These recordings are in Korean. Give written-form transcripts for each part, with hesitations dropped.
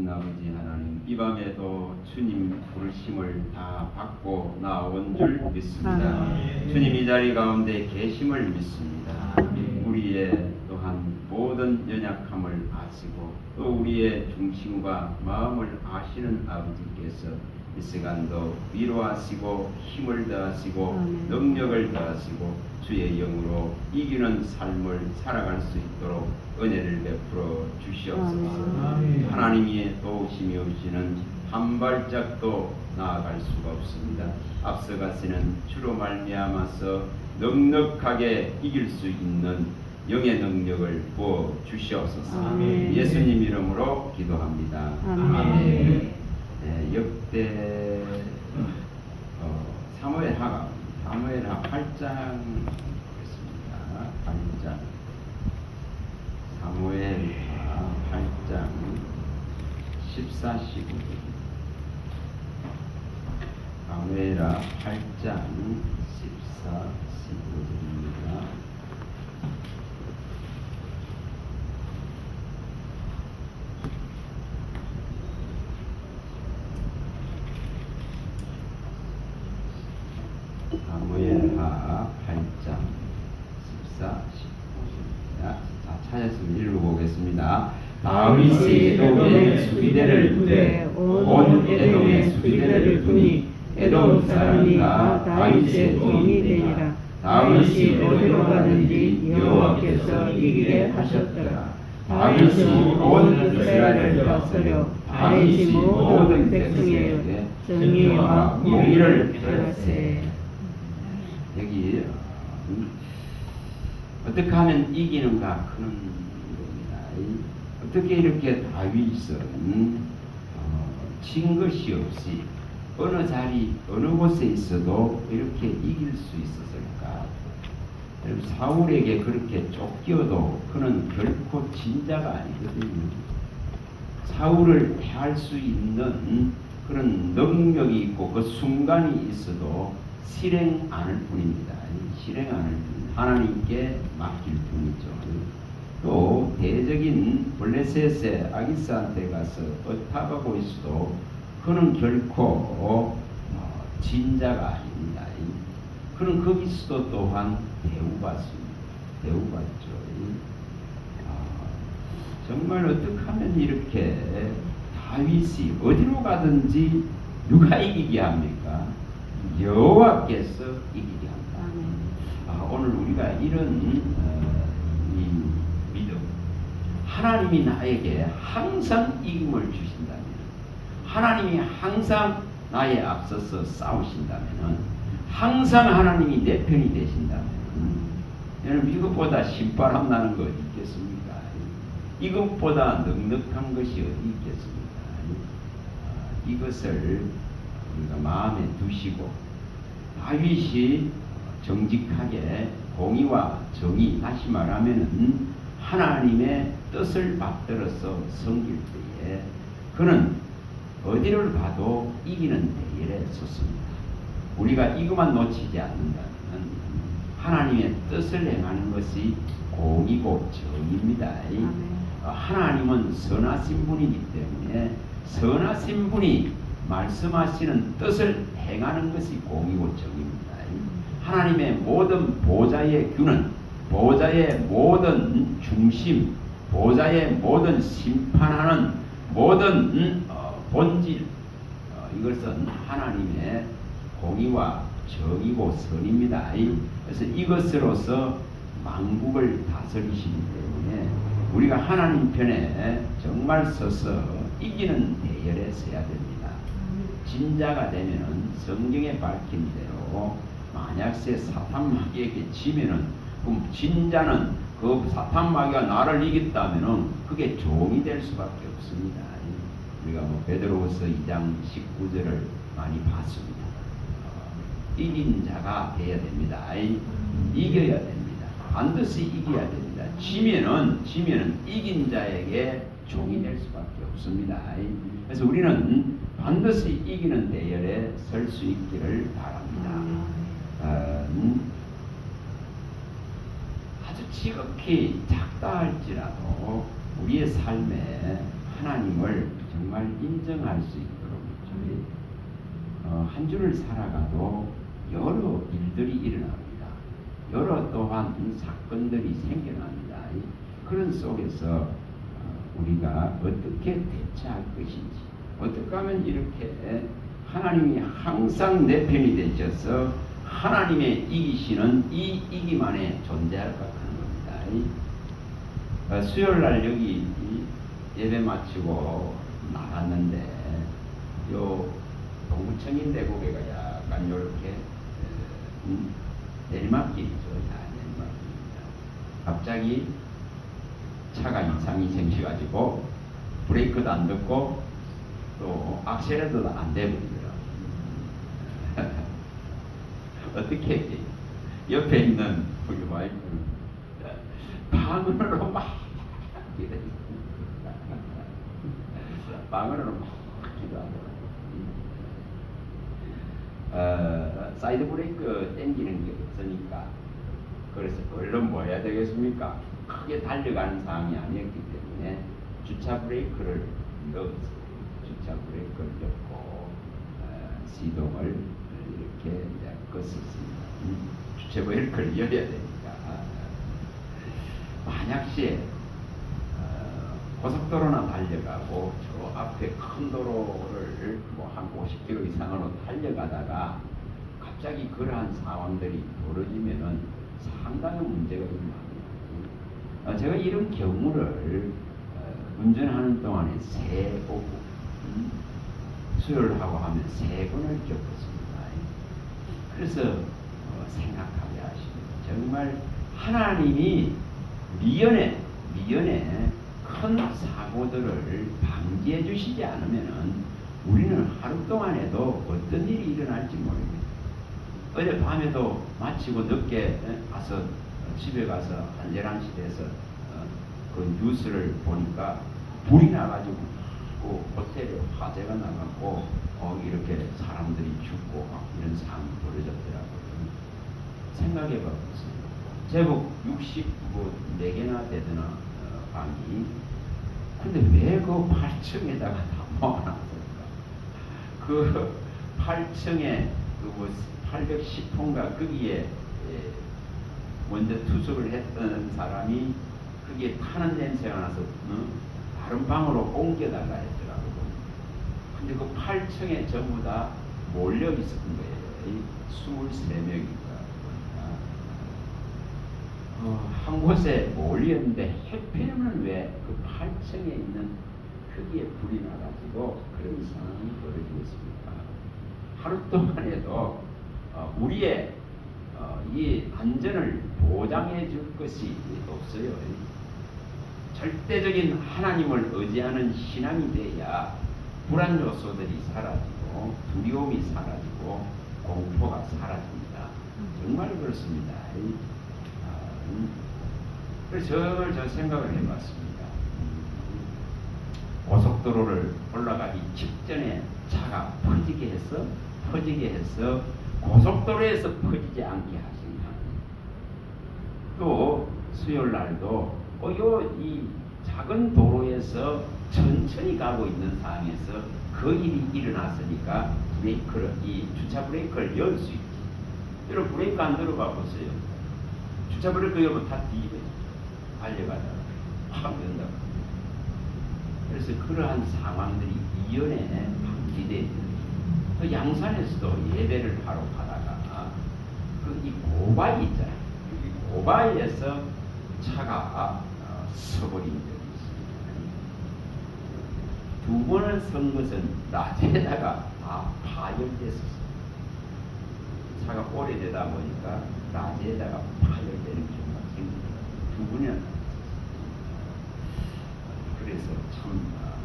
살아계신 아버지 하나님, 이 밤에도 주님 부르심을 다 받고 나온 줄 믿습니다. 주님 이 자리 가운데 계심을 믿습니다. 우리의 또한 모든 연약함을 아시고 또 우리의 중심과 마음을 아시는 아버지께서 이 시간도 위로하시고 힘을 더하시고 능력을 더하시고 주의 영으로 이기는 삶을 살아갈 수 있도록 은혜를 베풀어 주시옵소서. 하나님이 도우심이 없이는 한 발짝도 나아갈 수가 없습니다. 앞서가시는 주로 말미암아서 넉넉하게 이길 수 있는 영의 능력을 부어 주시옵소서. 예수님 이름으로 기도합니다. 아멘. 네, 역대 사무엘하 8장 보겠습니다. 8장 사무엘하 8장 14, 15절. 사무엘하 8장 14, 15절입니다. 사무엘하 8장 14, 15절입니다. 찾았으면 읽어보겠습니다. 다윗이 에돔의 수비대를 두되 온 에돔의 수비대를 두니 에돔 사람이 다 다윗의 종이 되니라. 다윗이 어디로 가든지 여호와께서 이기게 하셨더라. 다윗이 온 이스라엘을 다스려 다윗이 모든 백성에게 정의와 공의를 펼세. 여기 어떻게 하면 이기는가 그런 겁니다. 어떻게 이렇게 다윗은 진 것이 없이 어느 자리 어느 곳에 있어도 이렇게 이길 수 있었을까? 사울에게 그렇게 쫓겨도 그는 결코 진자가 아니거든요. 사울을 해할 수 있는 그런 능력이 있고 그 순간이 있어도 실행안을 뿐입니다. 실행안을 하나님께 맡길 뿐이죠. 또 대적인 블레셋의 아기스한테 가서 어탑하고 있어도 그는 결코 진자가 아닙니다. 그는 거기서도 또한 대우받습니다. 대우받죠. 정말 어떻게 하면 이렇게 다윗이 어디로 가든지 누가 이기게 합니까? 여호와께서 이기게 한다. 오늘 우리가 이런 이 믿음, 하나님이 나에게 항상 이김을 주신다면, 하나님이 항상 나에 앞서서 싸우신다면, 항상 하나님이 내 편이 되신다면, 여러분 이것보다 신바람 나는 거 어디 있겠습니까? 이것보다 넉넉한 것이 어디 있겠습니까? 이것을 우리가 마음에 두시고 다윗이 정직하게 공의와 정의, 다시 말하면은 하나님의 뜻을 받들어서 섬길 때에 그는 어디를 가도 이기는 대열에 섰습니다. 우리가 이것만 놓치지 않는다면 하나님의 뜻을 행하는 것이 공의고 정의입니다. 하나님은 선하신 분이기 때문에 선하신 분이 말씀하시는 뜻을 행하는 것이 공의고 정의입니다. 하나님의 모든 보좌의 균은, 보좌의 모든 중심, 보좌의 모든 심판하는 모든 본질, 이것은 하나님의 공의와 정의고 선입니다. 그래서 이것으로서 만국을 다스리시기 때문에 우리가 하나님 편에 정말 서서 이기는 대열에 서야 됩니다. 진자가 되면은 성경에 밝힌 대로 만약세 사탄 마귀에게 지면은 그럼 진자는 그 사탄 마귀가 나를 이겼다면은 그게 종이 될 수밖에 없습니다. 우리가 베드로후서 2장 19절을 많이 봤습니다. 이긴 자가 되어야 됩니다. 이겨야 됩니다. 반드시 이겨야 됩니다. 지면은 이긴 자에게 종이 될 수밖에 없습니다. 그래서 우리는 반드시 이기는 대열에 설 수 있기를 바랍니다. 아주 지극히 작다 할지라도 우리의 삶에 하나님을 정말 인정할 수 있도록 한 주를 살아가도 여러 일들이 일어납니다. 여러 또한 사건들이 생겨납니다. 그런 속에서 우리가 어떻게 대처할 것인지, 어떻게 하면 이렇게 하나님이 항상 내 편이 되셔서 하나님의 이기시는 이 이김 안에 존재할까 하는 겁니다. 수요일날 여기 예배 마치고 나갔는데 요 동구청인 대구개가 약간 요렇게 내리막길이죠. 내리막길입니다. 갑자기 차가 이상이 생겨가지고 브레이크도 안 듣고 또 악셀레터도 안 돼버리더라고요. 어떻게 했지? 옆에 있는 우리 와이프는 방언으로 막 방언으로 막 기도하더라고요. 사이드 브레이크 땡기는 게 없으니까 그래서 얼른 뭐 해야 되겠습니까? 크게 달려가는 상황이 아니었기 때문에 주차 브레이크를 넣었어요. 주차 브레이크를 넣고 시동을 이렇게 껐었습니다. 주차 브레이크를 열어야 되니까 만약시에 고속도로나 달려가고 저 앞에 큰 도로를 뭐 한 50km 이상으로 달려가다가 갑자기 그러한 상황들이 벌어지면은 상당히 문제가 있습니다. 제가 이런 경우를 운전하는 동안에 3번 수요일하고 하면 3번을 겪었습니다. 그래서 생각하게 하십니다. 정말 하나님이 미연에 큰 사고들을 방지해 주시지 않으면은 우리는 하루 동안에도 어떤 일이 일어날지 모릅니다. 어제 밤에도 마치고 늦게 가서 집에 가서 한 11시 돼서 그 뉴스를 보니까 불이 나가지고 그 호텔에 화재가 나갔고 이렇게 사람들이 죽고 이런 상황이 벌어졌더라고요. 생각해 봤습니다. 제법 64개나 되더나 방이. 근데 왜 그 8층에다가 다 모아놨을까? 그 8층에 그 810호인가 거기에 먼저 투숙을 했던 사람이 거기에 타는 냄새가 나서 다른 방으로 옮겨달라 했더라고요. 근데 그 8층에 전부 다 몰려 있었던 거예요. 23명인가. 한 곳에 몰렸는데 해필이면 왜 그 8층에 있는 크기에 불이 나가지고 그런 상황이 벌어지고 있습니다. 하루 동안에도 우리의 이 안전을 보장해 줄 것이 없어요. 절대적인 하나님을 의지하는 신앙이 돼야 불안 요소들이 사라지고 두려움이 사라지고 공포가 사라집니다. 정말 그렇습니다. 그래서 저 생각을 해봤습니다. 고속도로를 올라가기 직전에 차가 퍼지게 해서 고속도로에서 퍼지지 않게 하신 하나님. 또 수요일 날도 이 작은 도로에서 천천히 가고 있는 상황에서 그 일이 일어났으니까 이 주차 브레이크를 열 수 있지. 여러분 브레이크 안 들어봐 보세요. 주차 브레이크 열면 다 뒤집어져. 달려가다가 확 연다고. 그래서 그러한 상황들이 이연에 방지되어 있는. 또 양산에서도 예배를 하러 가다가 이 고바위 있잖아요. 이 고바위에서 차가 서버린 적이 있습니다. 2번을 선 것은 낮에다가 다 파열됐었어요. 차가 오래되다 보니까 낮에다가 파열되는 경우가 생깁니다. 2번이나 그래서 참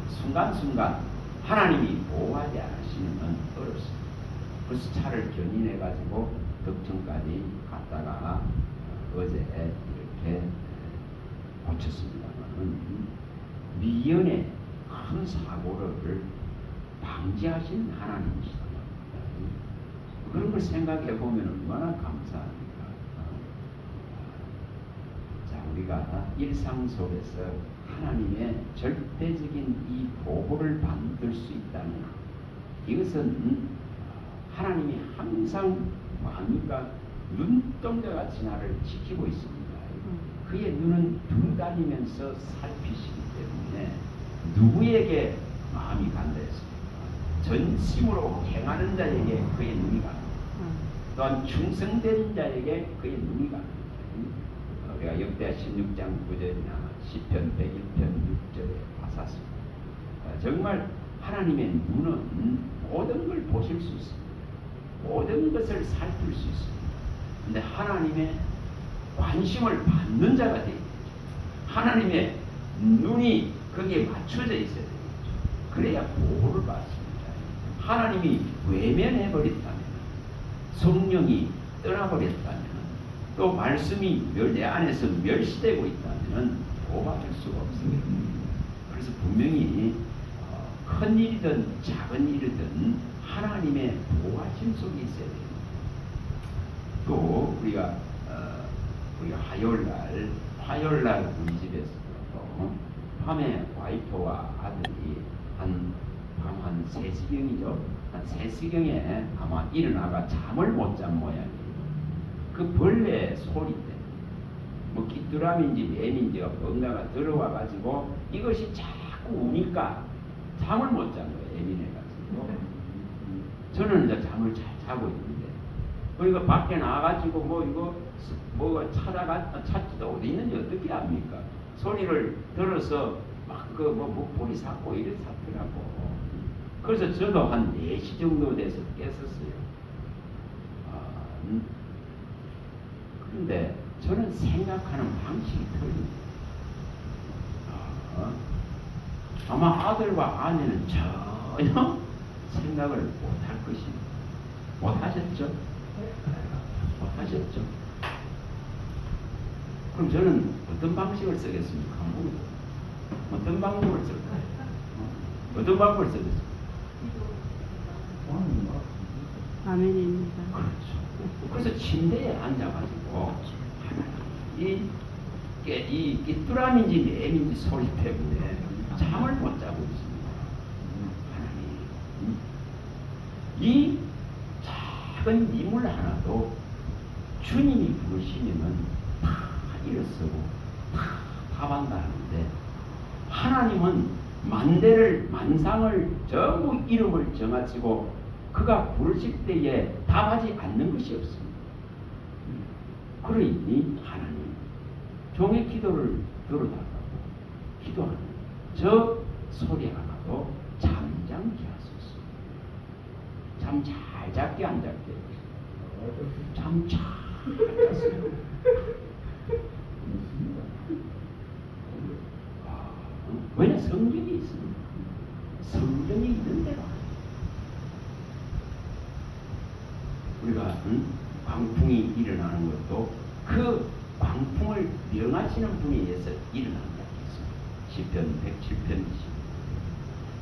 순간순간 하나님이 보호하지 않으시면 어렵습니다. 그래서 차를 견인해 가지고 덕천까지 갔다가 어제 이렇게 고쳤습니다만 미연에 큰 사고를 방지하신 하나님이시다. 그런 걸 생각해 보면 얼마나 감사합니까? 자, 우리가 일상 속에서 하나님의 절대적인 이 보호를 받을 수 있다면 이것은 하나님이 항상 마음과 눈동자같이 나를 지키고 있습니다. 그의 눈은 둥다니면서 살피시기 때문에 누구에게 마음이 간다 했습니까? 전심으로 행하는 자에게 그의 눈이 갑니다. 또한 충성된 자에게 그의 눈이 갑니다. 우리가 역대하 16장 9절이나 시편 101편 6절에 봤었습니다. 정말 하나님의 눈은 모든 걸 보실 수 있습니다. 모든 것을 살필 수 있습니다. 근데 하나님의 관심을 받는 자가 되겠죠. 하나님의 눈이 거기에 맞춰져 있어야 되겠죠. 그래야 보호를 받습니다. 하나님이 외면해버렸다면, 성령이 떠나버렸다면, 또 말씀이 내 안에서 멸시되고 있다면 보호받을 수가 없습니다. 그래서 분명히 큰 일이든 작은 일이든 하나님의 보호하심 속에 있어야 됩니다. 또 우리가 화요일날 우리 집에서 밤에 와이프와 아들이 밤 3시경이죠. 한 3시경에 아마 일어나가 잠을 못 잔 모양이에요. 그 벌레 소리 때문에 뭐 귀뚜라미인지 뱀인지가 뭔가가 들어와 가지고 이것이 자꾸 우니까 잠을 못 잔 거예요. 예민해 가지고. 저는 이제 잠을 잘 자고 있는데 그러니까 밖에 나가가지고 뭐가 찾지도 어디 있는지 어떻게 합니까? 소리를 들어서 막 목소리 샀고 이래 샀더라고. 그래서 저도 한 4시 정도 돼서 깼었어요. 그런데 저는 생각하는 방식이 틀립니다. 아마 아들과 아내는 전혀 생각을 못할 것입니다. 못하셨죠? 못하셨죠? 그럼 저는 어떤 방식을 쓰겠습니까? 어떤 방법을 쓸까요? 어떤 방법을 쓰겠습니까? 아멘입니다. 그렇죠. 그래서 침대에 앉아가지고 이 뚜라미인지 뱀인지 소리 때문에 잠을 못 자고 있습니다. 하나님, 이 작은 이물 하나도 주님이 부르시면은 다 일어서고 다 답한다는데 하나님은 만상을 전부 이름을 정하시고 그가 부르실 때에 답하지 않는 것이 없습니다. 그러니 하나님 종의 기도를 들어달라고 기도하는 저 소리 하나도 잠잠케 하소서. 잠 잘 잡게 안 잡게 잠 잘 잤어요. 왜냐 성경이 있습니다. 성경이 있는 대로 우리가 광풍이 일어나는 것도 그 광풍을 명하시는 분에 의해서 일어난다고 했습니다. 시편 107편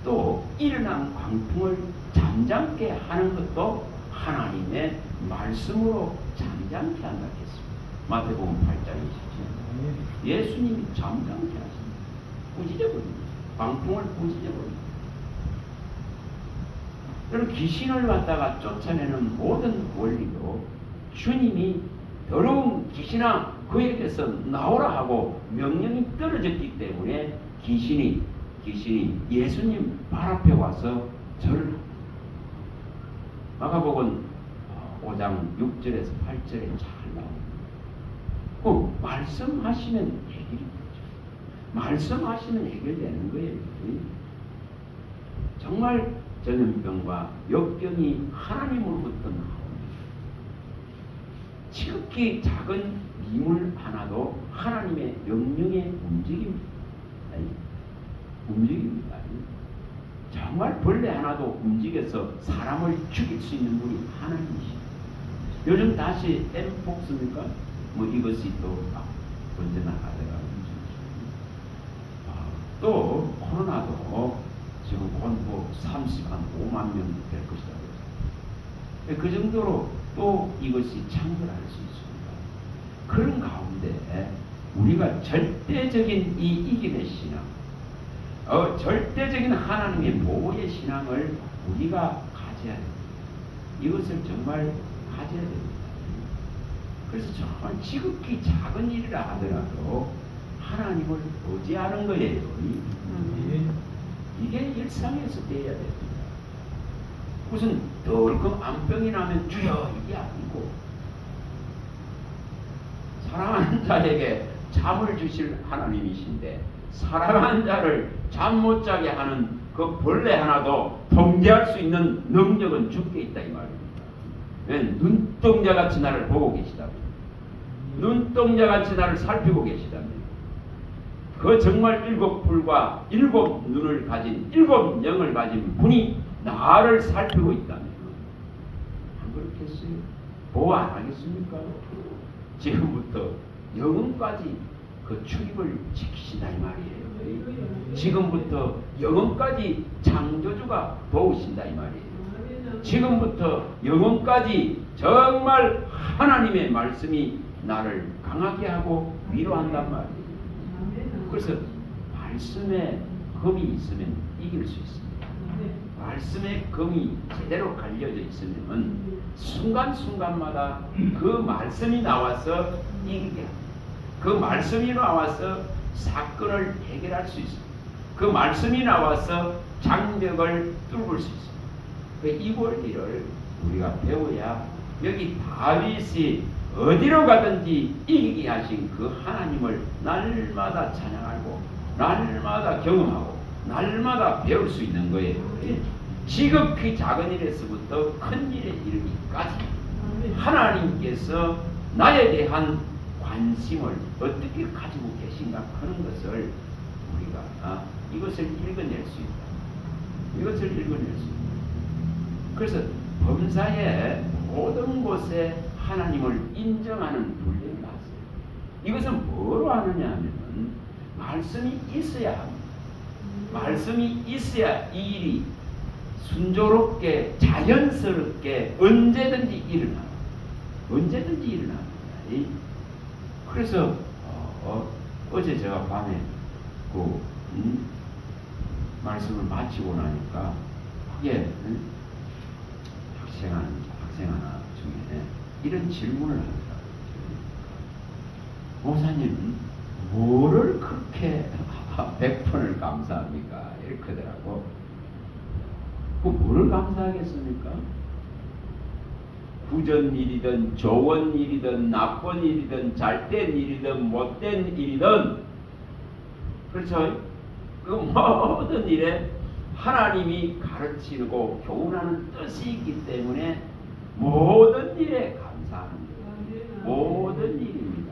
또 일어난 광풍을 잠잠게 하는 것도 하나님의 말씀으로 잠잠케 한다고 했습니다. 마태복음 8장 27절 예수님이 잠잠케 하십니다. 부지져버립니다. 광풍을 부지져버립니다. 여러분 귀신을 갖다가 쫓아내는 모든 원리도 주님이 더러운 귀신아 그에게서 나오라 하고 명령이 떨어졌기 때문에 귀신이 예수님 발 앞에 와서 절을 마가복음 5장 6절에서 8절에 잘 나옵니다. 그 말씀하시면 해결이 되죠. 말씀하시면 해결되는 거예요. 정말 전염병과 역병이 하나님으로부터 나옵니다. 지극히 작은 이물 하나도 하나님의 명령의 움직임입니다. 정말 벌레 하나도 움직여서 사람을 죽일 수 있는 분이 하나님이십니다. 요즘 다시 엠폭스입니까? 이것이 또 번져나가더라고요. 또 코로나도 지금 곧 35만 명 될 것이라고 했습니다. 그 정도로 또 이것이 창궐할 수 있습니다. 그런 가운데 우리가 절대적인 이 이김의 신앙, 절대적인 하나님의 보호의 신앙을 우리가 가져야 됩니다. 이것을 정말 가져야 됩니다. 그래서 정말 지극히 작은 일이라 하더라도 하나님을 의지하는 거예요. 이게 일상에서 돼야 됩니다. 무슨 덜컥 암병이 나면 주여 이게 아니고, 사랑하는 자에게 잠을 주실 하나님이신데 사랑하는 자를 잠 못 자게 하는 그 벌레 하나도 통제할 수 있는 능력은 주께 있다 이 말입니다. 왜? 눈동자같이 나를 보고 계시다면, 눈동자같이 나를 살피고 계시다면, 그 정말 일곱 불과 일곱 눈을 가진 일곱 영을 가진 분이 나를 살피고 있다면 안 그렇겠어요? 보호 안 하겠습니까? 지금부터 영혼까지 그 출입을 지키신다 이 말이에요. 지금부터 영혼까지 창조주가 도우신다 이 말이에요. 지금부터 영혼까지 정말 하나님의 말씀이 나를 강하게 하고 위로한단 말이에요. 그래서 말씀에 검이 있으면 이길 수 있습니다. 말씀에 검이 제대로 갈려져 있으면 순간순간마다 그 말씀이 나와서 이기게 합니다. 그 말씀이 나와서 사건을 해결할 수 있습니다. 그 말씀이 나와서 장벽을 뚫을 수 있습니다. 이 원리를 우리가 배워야 여기 다윗이 어디로 가든지 이기게 하신 그 하나님을 날마다 찬양하고 날마다 경험하고 날마다 배울 수 있는 거예요. 지극히 작은 일에서부터 큰 일에 이르기까지 하나님께서 나에 대한 관심을 어떻게 가지고 계신가 하는 것을 우리가 이것을 읽어낼 수 있다. 이것을 읽어낼 수 있다. 그래서 범사의 모든 곳에 하나님을 인정하는 훈련이 났어요. 이것은 뭐로 하느냐 하면 말씀이 있어야 합니다. 말씀이 있어야 이 일이 순조롭게 자연스럽게 언제든지 일어나. 언제든지 일어납니다. 그래서 어제 제가 밤에 그 말씀을 마치고 나니까 그게 학생 하나 중에 이런 질문을 하더라고요. 목사님 뭐를 그렇게 100번을 감사합니까? 이렇게 하더라고. 그 뭐를 감사하겠습니까? 부전 일이든 좋은 일이든 나쁜 일이든 잘된 일이든 못된 일이든, 그렇죠? 그 모든 일에 하나님이 가르치고 교훈하는 뜻이 있기 때문에 모든 일에 감사하는 거예요. 모든 일입니다.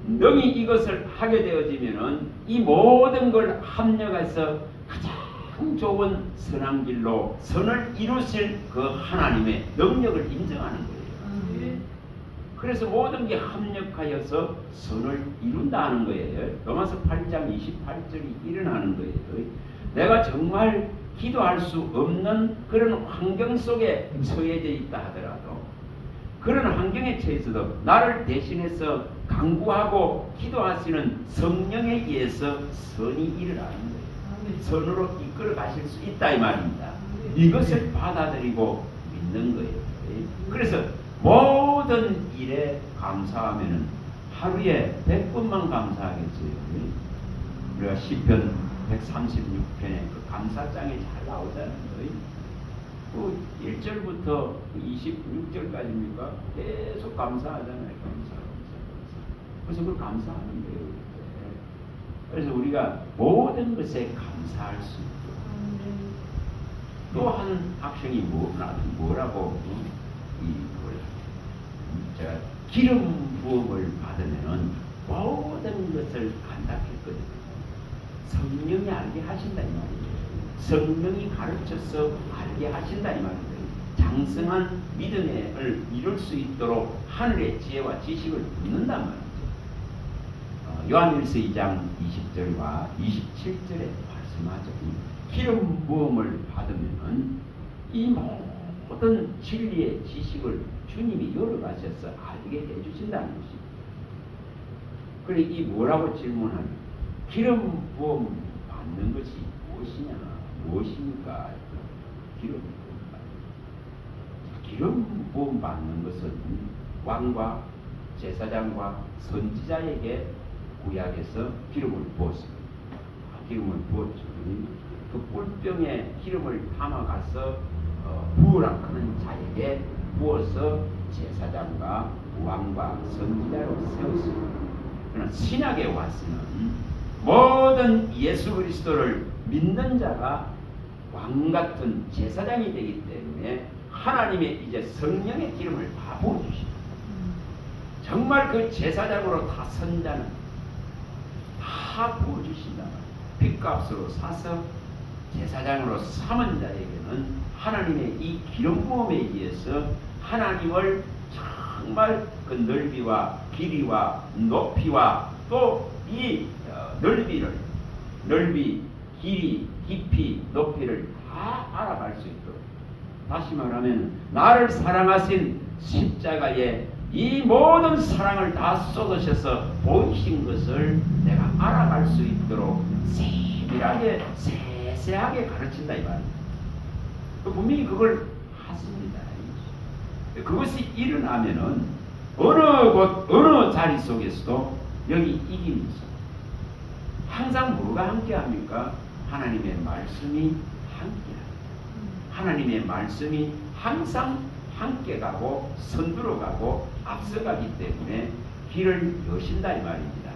능히 이것을 하게 되어지면은 이 모든 걸 합력해서 가장 좋은 선한 길로 선을 이루실 그 하나님의 능력을 인정하는 거예요. 그래서 모든 게 합력하여서 선을 이룬다는 거예요. 로마서 8장 28절이 일어나는 거예요. 내가 정말 기도할 수 없는 그런 환경 속에 처해져 있다 하더라도 그런 환경에 처해서도 나를 대신해서 강구하고 기도하시는 성령에 의해서 선이 일어나는 거예요. 선으로 이끌어 가실 수 있다 이 말입니다. 이것을 받아들이고 믿는 거예요. 그래서 모든 일에 감사하면은 하루에 100번만 감사하겠어요. 우리가 시편 136편에 그 감사장에 잘 나오잖아요. 그 1절부터 26절까지입니까? 계속 감사하잖아요. 감사. 그래서 그걸 감사하는 거예요. 그래서 우리가 모든 것에 감사할 수 있고, 또 한 학생이 뭐라고 제가 기름 부음을 받으면은 모든 것을 간답했거든요. 성령이 알게 하신다 이 말이에요. 성령이 가르쳐서 알게 하신다 이 말이에요. 장성한 믿음을 이룰 수 있도록 하늘의 지혜와 지식을 붓는단 말이에요. 요한일서 2장 20절과 27절에 말씀하죠. 기름 부음을 받으면은 이 모든 진리의 지식을 주님이 열어가셔서 알게 해주신다는 것입니다. 그래 이 뭐라고 질문하면 기름 부음 받는 것이 무엇이냐? 무엇입니까? 기름 부음 받는 것. 기름 부음 받는 것은 왕과 제사장과 선지자에게 구약에서 기름을 부었습니다. 기름을 부었죠. 그 꿀병에 기름을 담아가서 부으라 하는 자에게 부어서 제사장과 왕과 선지자로 세웠습니다. 그러나 신약에 와서는 모든 예수 그리스도를 믿는 자가 왕 같은 제사장이 되기 때문에 하나님의 이제 성령의 기름을 다 부어주십니다. 정말 그 제사장으로 다 선 자는 다 부어주신다. 핏값으로 사서 제사장으로 삼은 자에게는 하나님의 이 기름 부음에 의해서 하나님을 정말 그 넓이와 길이와 높이와 또 이 넓이, 길이, 깊이, 높이를 다 알아갈 수 있도록, 다시 말하면 나를 사랑하신 십자가에 이 모든 사랑을 다 쏟으셔서 보이신 것을 내가 알아갈 수 있도록 세밀하게 세세하게 가르친다 이 말입니다. 분명히 그걸 하십니다. 그것이 일어나면은 어느 자리 속에서도 여기 이김이 있어. 항상 뭐가 함께합니까? 하나님의 말씀이 함께합니다. 하나님의 말씀이 항상 함께 가고 선두로 가고 앞서가기 때문에 길을 여신다 이 말입니다.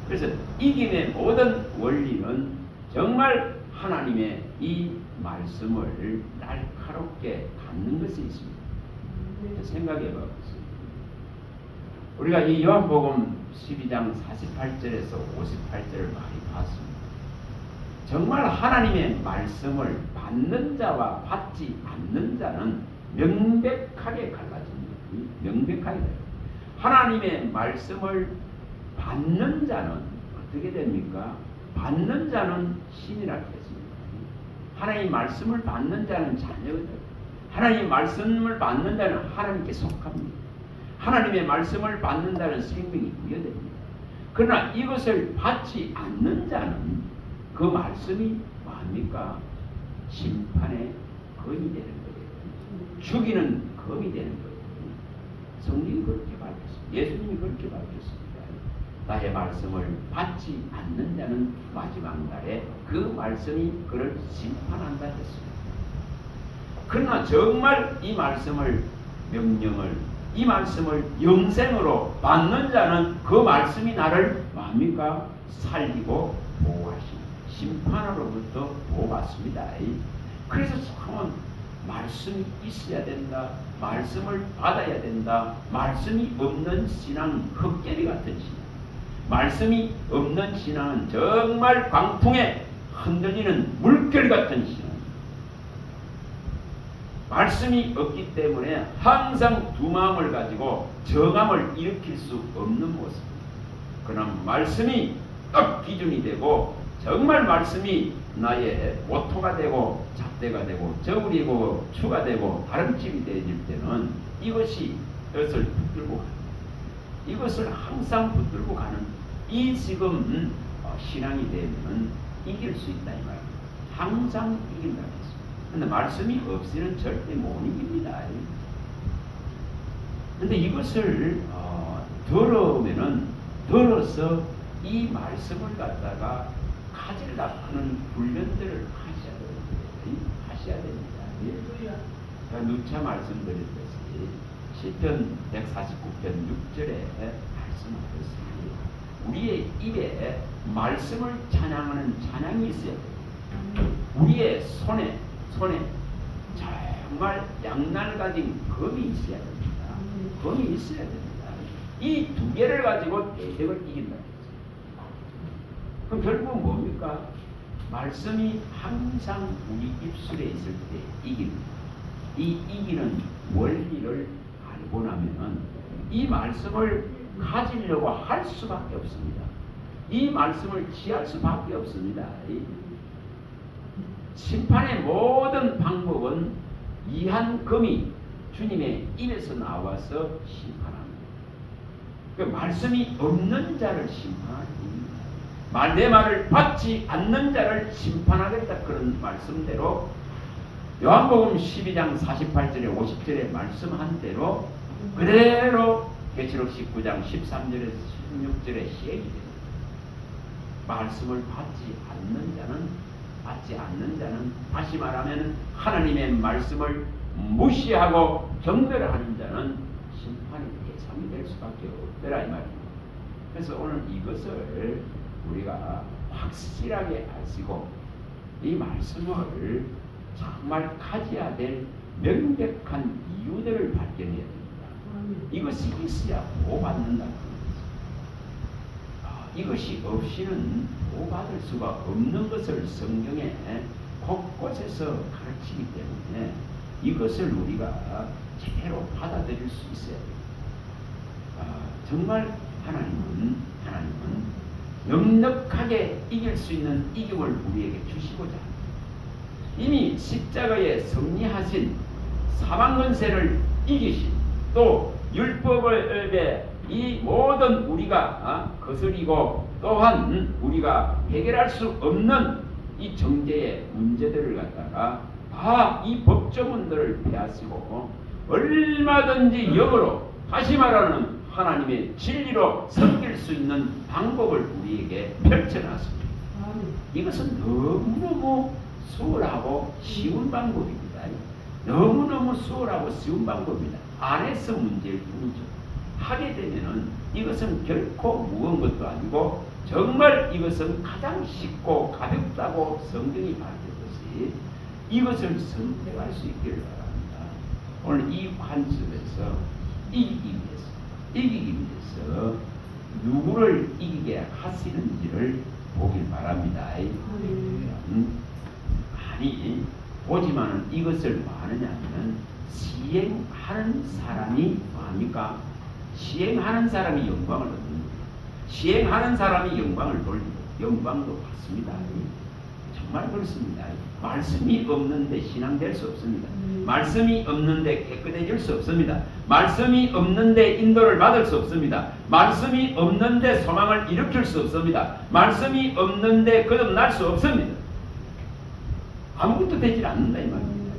그래서 이김의 모든 원리는 정말 하나님의 이 말씀을 날카롭게 갖는 것에 있습니다. 생각해 보겠습니다. 우리가 이 요한복음 12장 48절에서 58절을 많이 봤습니다. 정말 하나님의 말씀을 받는 자와 받지 않는 자는 명백하게 갈라집니다. 명백하게. 하나님의 말씀을 받는 자는 어떻게 됩니까? 받는 자는 신이라 했습니다. 하나님의 말씀을 받는 자는 자녀들. 하나님의 말씀을 받는 자는 하나님께 속합니다. 하나님의 말씀을 받는 자는 생명이 부여됩니다. 그러나 이것을 받지 않는 자는 그 말씀이 뭡니까? 심판의 검이 되는 거예요. 죽이는 검이 되는 거예요. 성경이 그렇게 밝혔습니다. 예수님이 그렇게 밝혔습니다. 나의 말씀을 받지 않는 자는 마지막 날에 그 말씀이 그를 심판한다 했습니다. 그러나 정말 이 말씀을 명령을 이 말씀을 영생으로 받는 자는 그 말씀이 나를 뭡니까? 살리고 보호하십니다. 심판으로부터 보호받습니다. 그래서 참 말씀이 있어야 된다. 말씀을 받아야 된다. 말씀이 없는 신앙은 흙개비 같은 신앙. 말씀이 없는 신앙은 정말 광풍에 흔들리는 물결 같은 신앙. 말씀이 없기 때문에 항상 두 마음을 가지고 정함을 일으킬 수 없는 모습. 그러나 말씀이 딱 기준이 되고 정말 말씀이 나의 모토가 되고 잣대가 되고 저울이고 추가 되고 다름집이 되어질 때는 이것을 붙들고 가는, 이것을 항상 붙들고 가는 이 지금 신앙이 되면 이길 수 있다 이 말입니다. 항상 이긴다. 근데 말씀이 없이는 절대 못 이깁니다. 근데 이것을 들어서 이 말씀을 갖다가 가지려고 하는 훈련들을 하셔야 됩니다. 제가 누차 말씀드렸듯이 시편 149편 6절에 말씀하셨습니다. 우리의 입에 말씀을 찬양하는 찬양이 있어야 돼요. 우리의 손에 정말 양날 가진 검이 있어야 됩니다. 검이 있어야 됩니다. 이 두 개를 가지고 대적을 이긴다. 그럼 결국은 뭡니까? 말씀이 항상 우리 입술에 있을 때 이깁니다. 이 이기는 원리를 알고 나면은 이 말씀을 가지려고 할 수밖에 없습니다. 이 말씀을 취할 수밖에 없습니다. 심판의 모든 방법은 이한 검이 주님의 입에서 나와서 심판합니다. 그 말씀이 없는 자를 심판하는 겁니다. 내 말을 받지 않는 자를 심판하겠다. 그런 말씀대로 요한복음 12장 48절에 50절에 말씀한 대로 그대로 계시록 19장 13절에서 16절에 시행이 됩니다. 말씀을 받지 않는 자는 다시 말하면 하나님의 말씀을 무시하고 경멸하는 자는 심판이 예상이 될 수밖에 없더라 이 말입니다. 그래서 오늘 이것을 우리가 확실하게 아시고 이 말씀을 정말 가져야 될 명백한 이유들을 발견해야 됩니다. 이것이 있어야 보호받는다. 이것이 없이는 보호받을 수가 없는 것을 성경에 곳곳에서 가르치기 때문에 이것을 우리가 제대로 받아들일 수 있어야 됩니다. 정말 하나님은 넉넉하게 이길 수 있는 이김을 우리에게 주시고자 합니다. 이미 십자가에 승리하신 사망 권세를 이기신 또 율법의 이 모든 우리가 거스리고 또한 우리가 해결할 수 없는 이 정죄의 문제들을 갖다가 다 이 법조문들을 폐하시고 얼마든지 영으로 다시 말하는 하나님의 진리로 섬길 수 있는 방법을 우리에게 펼쳐놨습니다. 이것은 너무너무 수월하고 쉬운 방법입니다. 너무너무 수월하고 쉬운 방법입니다. 안에서 문제일 뿐이죠. 하게 되면은 이것은 결코 무거운 것도 아니고 정말 이것은 가장 쉽고 가볍다고 성경이 말했듯이 이것을 선택할 수 있기를 바랍니다. 오늘 이 관습에서 이기기 위해서 누구를 이기게 하시는지를 보길 바랍니다. 아니 보지만은 이것을 뭐 하느냐면 시행하는 사람이 뭐합니까? 시행하는 사람이 영광을 얻는 거예요. 시행하는 사람이 영광을 돌리고 영광도 받습니다. 정말 그렇습니다. 말씀이 없는데 신앙될 수 없습니다. 말씀이 없는데 깨끗해질 수 없습니다. 말씀이 없는데 인도를 받을 수 없습니다. 말씀이 없는데 소망을 일으킬 수 없습니다. 말씀이 없는데 거듭날 수 없습니다. 아무것도 되질 않는다 이 말입니다.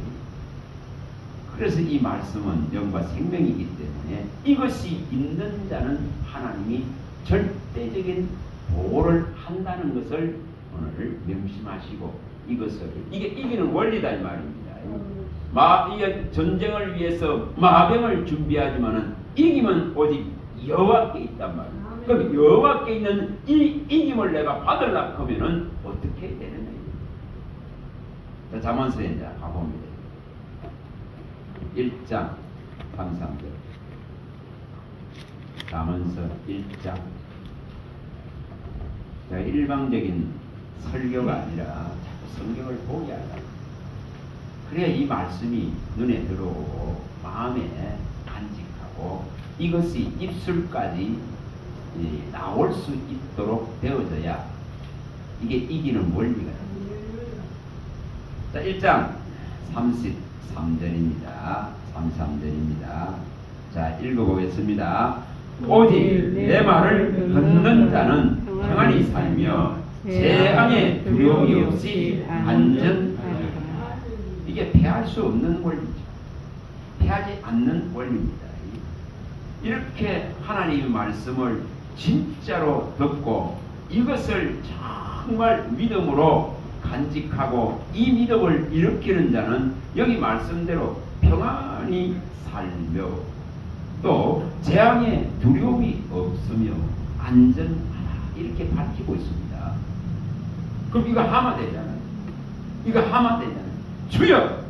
그래서 이 말씀은 영과 생명이기 때문에 이것이 있는 자는 하나님이 절대적인 보호를 한다는 것을 오늘 명심하시고 이것을 이게 이기는 원리다 이 말입니다. 이게 전쟁을 위해서 마병을 준비하지만은 이기면 오직 여호와께 있단 말이에요. 그럼 여호와께 있는 이 이김을 내가 받으려고 하면은 어떻게 되느냐. 자, 잠언서에 이제 가봅니다. 1장 3, 3절. 잠언서 1장. 자, 일방적인 설교가 아니라 자꾸 성경을 보게 하라. 그래야 이 말씀이 눈에 들어오고 마음에 간직하고 이것이 입술까지 나올 수 있도록 되어져야 이게 이기는 원리가 됩니다. 자, 1장 33절입니다. 33절입니다. 자, 읽어보겠습니다. 오직 내 말을 듣는 자는 평안히 살며 재앙에 두려움이 없이 안전하리라. 이게 패할 수 없는 원리죠. 패하지 않는 원리입니다. 이렇게 하나님의 말씀을 진짜로 듣고 이것을 정말 믿음으로 간직하고 이 믿음을 일으키는 자는 여기 말씀대로 평안히 살며 또 재앙에 두려움이 없으며 안전하다 이렇게 밝히고 있습니다. 그럼 이거 하마 되잖아요. 이거 하마 되잖아요. 주여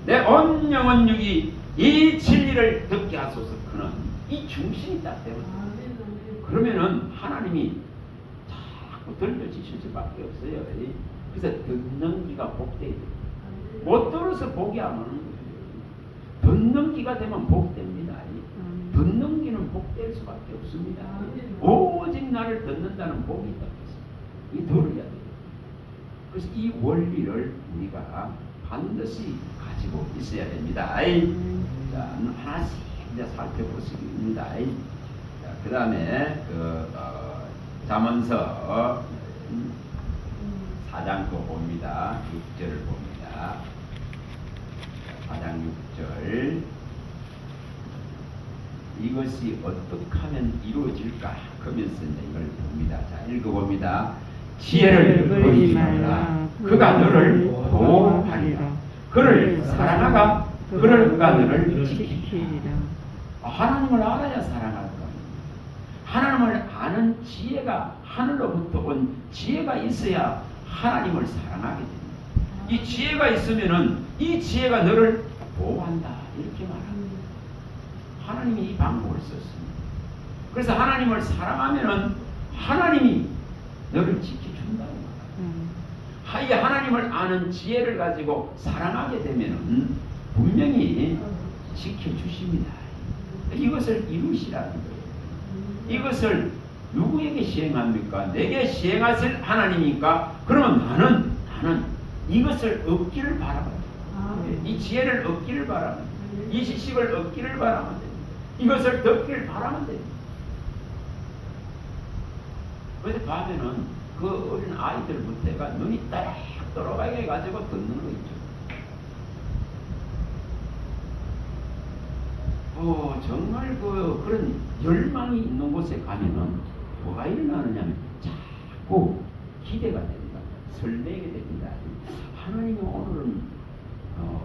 내 온 영혼 육이 이 진리를 듣게 하소서. 그는 이 중심이 딱 되거든요. 그러면은 하나님이 자꾸 들려주실 수밖에 없어요. 그래서 듣는 귀가 복되어야 돼요. 못 들어서 복이 안 오는 거예요. 듣는 귀가 되면 복됩니다. 듣는 귀는 복될 수밖에 없습니다. 오직 나를 듣는다는 복이 있다. 이 들어야 돼요. 그래서 이 원리를 우리가 반드시 가지고 있어야 됩니다. 자, 하나씩 이제 살펴보시기입니다. 자, 그 다음에 잠언서 4장 또 봅니다. 6절을 봅니다. 4장 6절. 이것이 어떻게 하면 이루어질까? 그러면서 이걸 봅니다. 자, 읽어봅니다. 지혜를 버리지 말라. 그가 너를 보호하리라. 그를 사랑하가 그가 너를 지키리라. 하나님을 알아야 사랑할 겁니다. 하나님을 아는 지혜가 하늘로부터 온 지혜가 있어야 하나님을 사랑하게 됩니다. 이 지혜가 있으면은 이 지혜가 너를 보호한다 이렇게 말합니다. 하나님이 이 방법을 썼습니다. 그래서 하나님을 사랑하면은 하나님이 너를 지켜준다는 거예요. 이 하나님을 아는 지혜를 가지고 사랑하게 되면은 분명히 지켜주십니다. 이것을 이루시라는 거예요. 이것을 누구에게 시행합니까? 내게 시행하실 하나님이니까 그러면 나는 이것을 얻기를 바랍니다. 이 지혜를 얻기를 바랍니다. 이 지식을 얻기를 바라면 됩니다. 이것을 듣기를 바라면 됩니다. 그래서 밤에는 그 어린 아이들부터가 눈이 따락 돌아가게 해가지고 듣는 거 있죠. 정말 그런 열망이 있는 곳에 가면은 뭐가 일어나느냐면 자꾸 기대가 됩니다. 설레게 됩니다. 하나님이 오늘은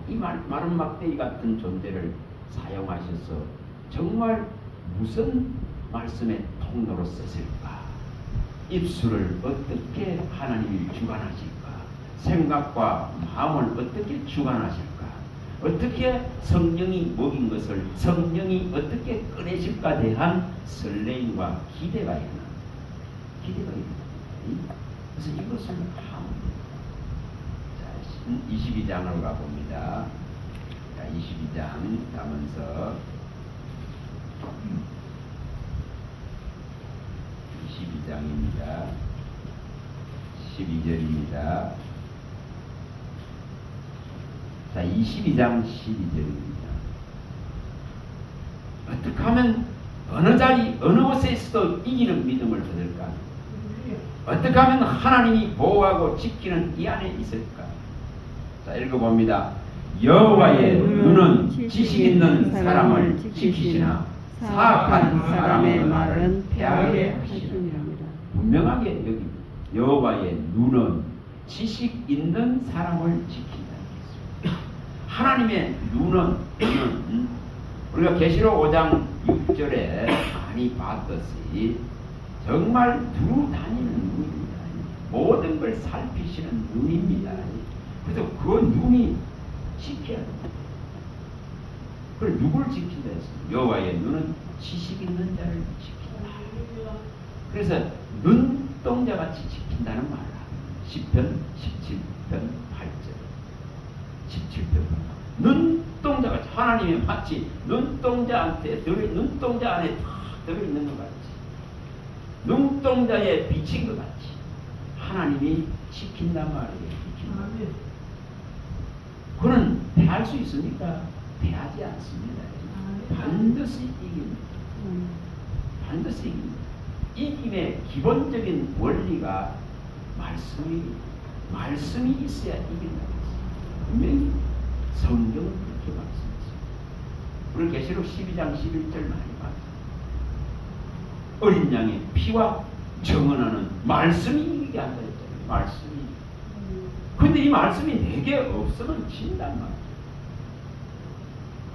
이 마른 막대기 같은 존재를 사용하셔서 정말 무슨 말씀의 통로로 쓰실까? 입술을 어떻게 하나님이 주관하실까? 생각과 마음을 어떻게 주관하실까? 어떻게 성령이 먹인 것을 성령이 어떻게 꺼내실까 대한 설레임과 기대가 일어납니다. 그래서 이것을 합니다. 자, 22장으로 가봅니다. 자, 22장 잠언서 22장입니다. 12절입니다. 자, 22장 12절입니다. 어떻게 하면 어느 자리, 어느 곳에 있어도 이기는 믿음을 얻을까? 어떻게 하면 하나님이 보호하고 지키는 이 안에 있을까? 자, 읽어봅니다. 여호와의 눈은 지식 있는 사람을 지키시나 사악한 사람의 말은 패하게 하시느니라. 분명하게 여기 여호와의 눈은 지식 있는 사람을 지킨다. 하나님의 눈은 우리가 계시록 5장 6절에 많이 봤듯이 정말 두루 다니는 눈입니다. 모든 걸 살피시는 눈입니다. 그래서 그 눈이 지켜야 합니다. 그럼 누구를 지킨다 했습니까? 여호와의 눈은 지식 있는 자를 지킨다. 그래서 눈동자같이 지킨다는 말을 합니다. 시편 17편 8절 17편 눈동자같이 하나님이 마치 눈동자한테 눈동자 안에 다 들어있는 것 같이 눈동자에 비친 것 같이 하나님이 지킨단 말이에요. 그는 패할 수 있습니까? 패하지 않습니다. 반드시 이깁니다. 반드시 이깁니다. 이김의 기본적인 원리가 말씀이 있어야 이긴다. 분명히 성경은 그렇게 말씀했습니다. 우리 계시록 12장 11절 많이 봤죠. 어린 양의 피와 정언하는 말씀이 이기게 한다 했잖아요. 말씀이. 근데 이 말씀이 내게 없으면 진단 말이에요.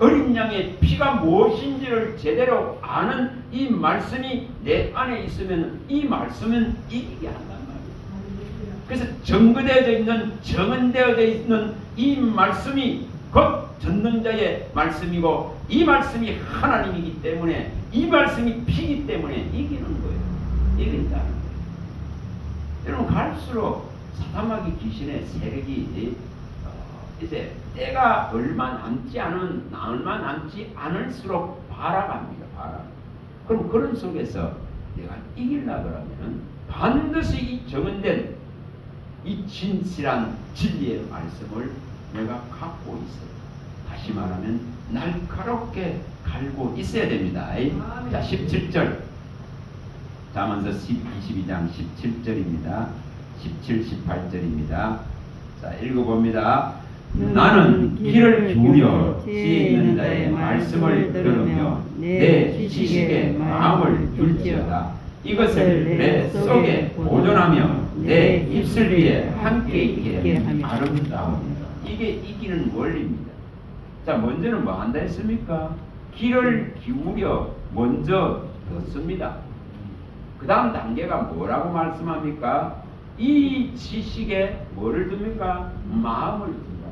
어린 양의 피가 무엇인지를 제대로 아는 이 말씀이 내 안에 있으면 이 말씀은 이기게 한단 말이에요. 그래서 정거되어져 있는 정언되어져 있는 이 말씀이 곧 전능자의 말씀이고 이 말씀이 하나님이기 때문에 이 말씀이 피기 때문에 이기는 거예요. 이긴다는 거예요. 여러분 갈수록 사탄마귀 귀신의 세력이 이제 때가 얼마 남지 않을수록 발악합니다. 그럼 그런 속에서 내가 이기려고 그러면 반드시 이 정언된 이 진실한 진리의 말씀을 내가 갖고 있어요. 다시 말하면 날카롭게 갈고 있어야 됩니다. 자, 17절 잠언서 22장 17절입니다. 17, 18절입니다. 자, 읽어봅니다. 나는 귀를 기울여 지혜 있는 자의 말씀을 들으며 내 지식에 마음을 둘지어다. 이것을 내 속에 보존하며 내 입술 위에 함께 있게 아름다운. 이게 이기는 원리입니다. 자, 먼저는 뭐 한다 했습니까? 귀를 기울여 먼저 듣습니다. 그 다음 단계가 뭐라고 말씀합니까? 이 지식에 뭐를 둡니까? 마음을 둔다.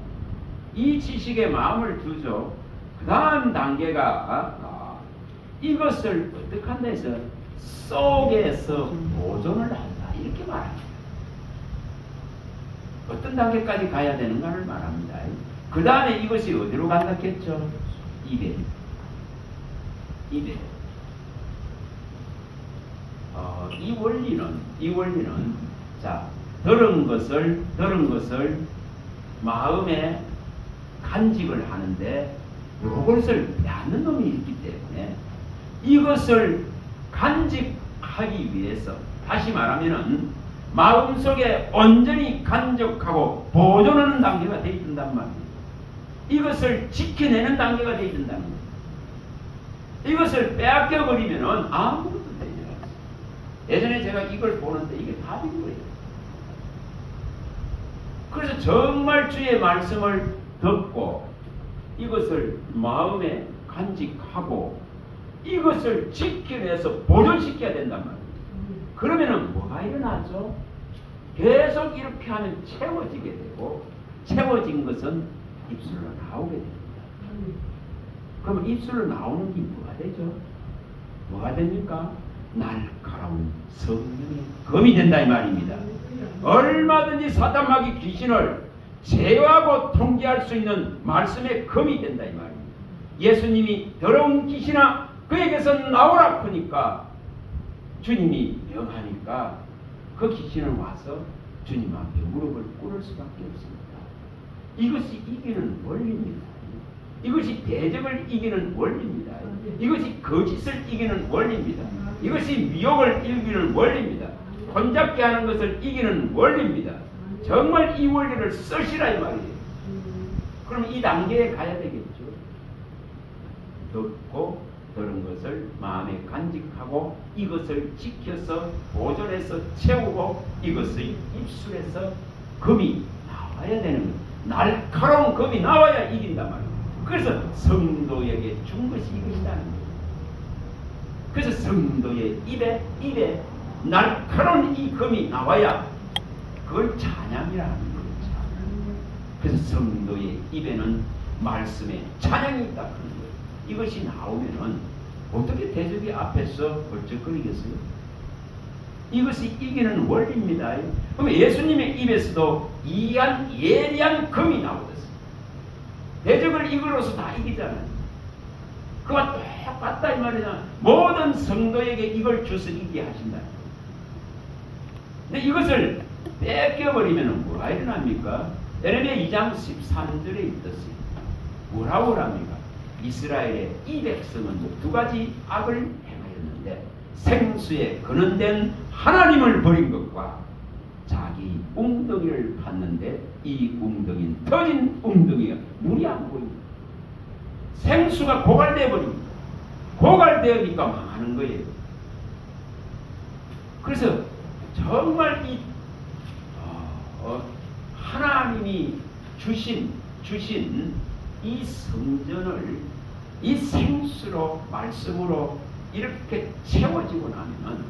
이 지식에 마음을 두죠. 그 다음 단계가 이것을 어떻게 한다 해서 속에서 보존을 한다. 이렇게 말합니다. 어떤 단계까지 가야 되는가를 말합니다. 그 다음에 이것이 어디로 간다 했죠? 입에. 이 원리는 자, 들은 것을 마음에 간직을 하는데 이것을 빼앗는 놈이 있기 때문에 이것을 간직하기 위해서, 다시 말하면은 마음속에 온전히 간직하고 보존하는 단계가 되어 있단 말이에요. 이것을 지켜내는 단계가 되어 있단 말이에요. 이것을 빼앗겨 버리면은 아무것도 되지 않아요. 예전에 제가 이걸 보는데 이게 답인 거예요. 그래서 정말 주의 말씀을 듣고 이것을 마음에 간직하고 이것을 지켜내서 보존시켜야 된단 말이에요. 그러면은 뭐가 일어나죠? 계속 이렇게 하면 채워지게 되고, 채워진 것은 입술로 나오게 됩니다. 그러면 입술로 나오는 게 뭐가 되죠? 뭐가 됩니까? 날카로운 성령의 검이 된다 이 말입니다. 얼마든지 사탄마귀 귀신을 제어하고 통제할 수 있는 말씀의 검이 된다 이 말입니다. 예수님이 더러운 귀신아 그에게서 나오라 하니까 주님이 명하니까 그 귀신은 와서 주님 앞에 무릎을 꿇을 수밖에 없습니다. 이것이 이기는 원리입니다. 이것이 대적을 이기는 원리입니다. 이것이 거짓을 이기는 원리입니다. 이것이 미혹을 이기는 원리입니다. 혼잡게 하는 것을 이기는 원리입니다. 정말 이 원리를 쓰시라 이 말이에요. 그럼 이 단계에 가야 되겠죠. 듣고 들은 것을 마음에 간직하고 이것을 지켜서 보존해서 채우고 이것의 입술에서 검이 나와야 되는 거예요. 날카로운 검이 나와야 이긴단 말이에요. 그래서 성도에게 준 것이 이것이라는 거예요. 그래서 성도의 입에 날카로운 이 검이 나와야 그걸 찬양이라는 거예요. 그래서 성도의 입에는 말씀의 찬양이 있다 그런 거예요. 이것이 나오면은 어떻게 대적이 앞에서 벌쩍거리겠어요? 이것이 이기는 원리입니다. 그럼 예수님의 입에서도 예리한 검이 나오겠어요. 대적을 이걸로서 다 이기잖아요. 그와 똑같다 이 말이냐. 모든 성도에게 이걸 주서 이기게 하신다. 근데 이것을 뺏겨버리면 뭐가 일어납니까? 예레미야 2장 13절에 있듯이 뭐라고 합니까? 이스라엘의 이 백성은 두 가지 악을 행하였는데 생수에 근원된 하나님을 버린 것과 자기 웅덩이를 봤는데 이 웅덩이는 터진 웅덩이가 물이 안 보입니다. 생수가 고갈되어 버립니다. 고갈되으니까 망하는 거예요. 그래서 정말 이 하나님이 주신 이 성전을 이 생수로 말씀으로 이렇게 채워지고 나면은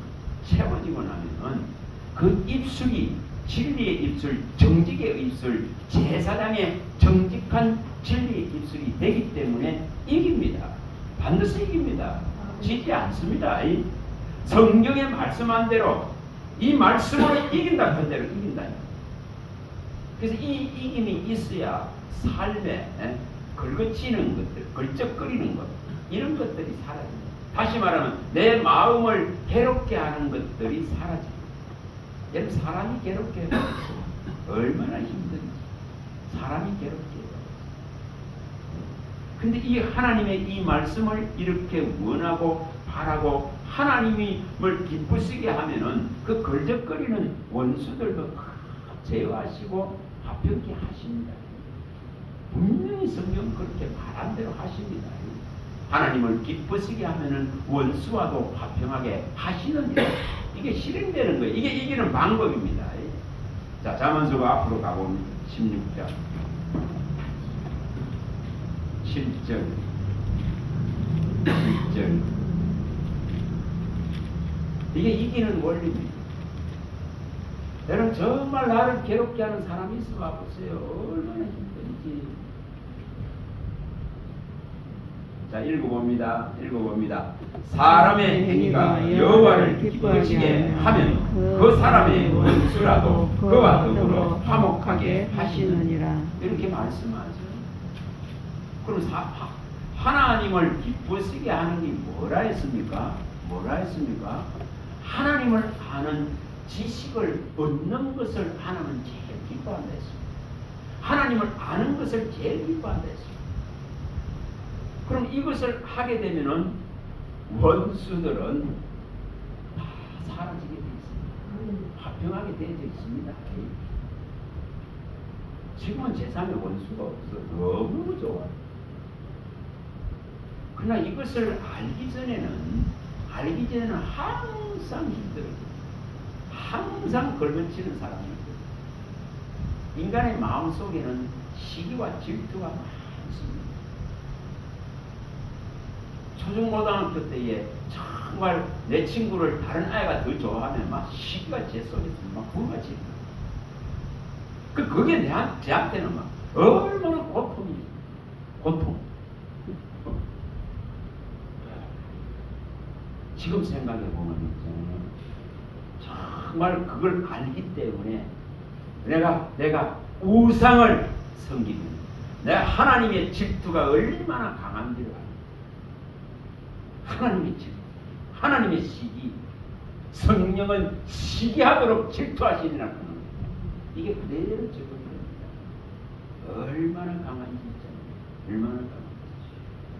그 입술이 진리의 입술, 정직의 입술, 제사장의 정직한 진리의 입술이 되기 때문에 이깁니다. 반드시 이깁니다. 지지 않습니다. 성경에 말씀한 대로 이 말씀으로 이긴다 한 대로 이긴다. 그래서 이 이김이 있어야 삶에 걸거치는 것들, 걸쩍거리는 것, 이런 것들이 사라집니다. 다시 말하면 내 마음을 괴롭게 하는 것들이 사라집니다. 여러분 사람이 괴롭게 해요. 얼마나 힘든지 사람이 괴롭게 해요. 근데 이 하나님의 이 말씀을 이렇게 원하고 바라고 하나님을 기쁘시게 하면은 그 걸적거리는 원수들도 제어하시고 화평케 하십니다. 분명히 성경 그렇게 말한 대로 하십니다. 하나님을 기쁘시게 하면은 원수와도 화평하게 하시느니라. 이게 실행되는 거예요. 이게 이기는 방법입니다. 자, 잠언서가 앞으로 가보면 16장 7절 1절 이게 이기는 원리입니다. 여러분 정말 나를 괴롭게 하는 사람이 있어 봐보세요. 얼마나 힘든지. 자, 읽어봅니다. 사람의 행위가 여호와를 기쁘시게 하면 그 사람의 원수라도 그와 더불어 화목하게 하시느니라. 이렇게 말씀하죠. 그럼 하나님을 기쁘시게 하는 게 뭐라 했습니까? 하나님을 아는 지식을 얻는 것을 하나님은 제일 기뻐한다 했습니다. 하나님을 아는 것을 제일 기뻐한다 했습니다. 그럼 이것을 하게 되면은 원수들은 다 사라지게 되어 있습니다. 화평하게 되어 있습니다. 지금은 세상에 원수가 없어. 너무 좋아. 그러나 이것을 알기 전에는 항상 힘들어요. 항상 걸거치는 사람이 있거든요. 인간의 마음속에는 시기와 질투가 많습니다. 초중고등학교 때에 정말 내 친구를 다른 아이가 더 좋아하면 막 시기가 제 속에서 막 불같이 그게 제한테는 막 얼마나 고통이에요. 고통. 지금 생각해 보면 정말 그걸 알기 때문에 내가 우상을 섬기는 내가 하나님의 질투가 얼마나 강한지를 알고 하나님의 질투, 하나님의 시기, 성령은 시기하도록 질투하시니라. 이게 그대로 적용됩니다. 얼마나 강한지 얼마나 강한지.